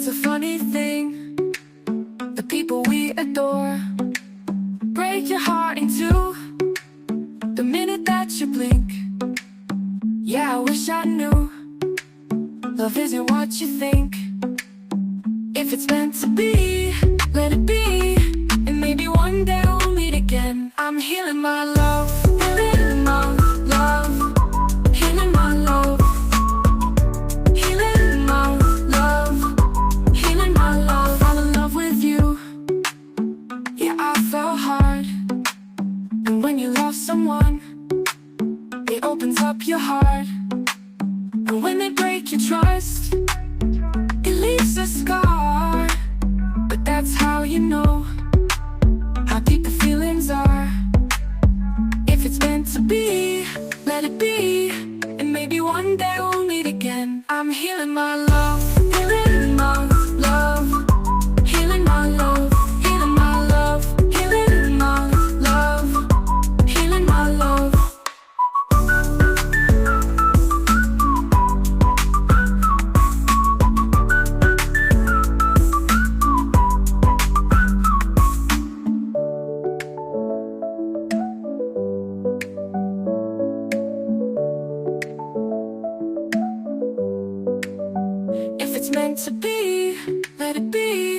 It's a funny thing, the people we adore break your heart in two the minute that you blink. Yeah, I wish I knew love isn't what you think. If it's meant to be, let it be, and maybe one day we'll meet again. I'm healing my love, healing my love, healing my love, healing my love, healing my love. I'm in love with you. Yeah, I fell hard, and when you love someone, it opens up your heart. And when they break your trust, it leaves a scar. But that's how you know how deep the feelings are. If it's meant to be, let it be, and maybe one day we'll meet again. I'm healing my love, healing my love, healing my love, healing my love, healing my love, healing my love. If it's meant to be, let it be.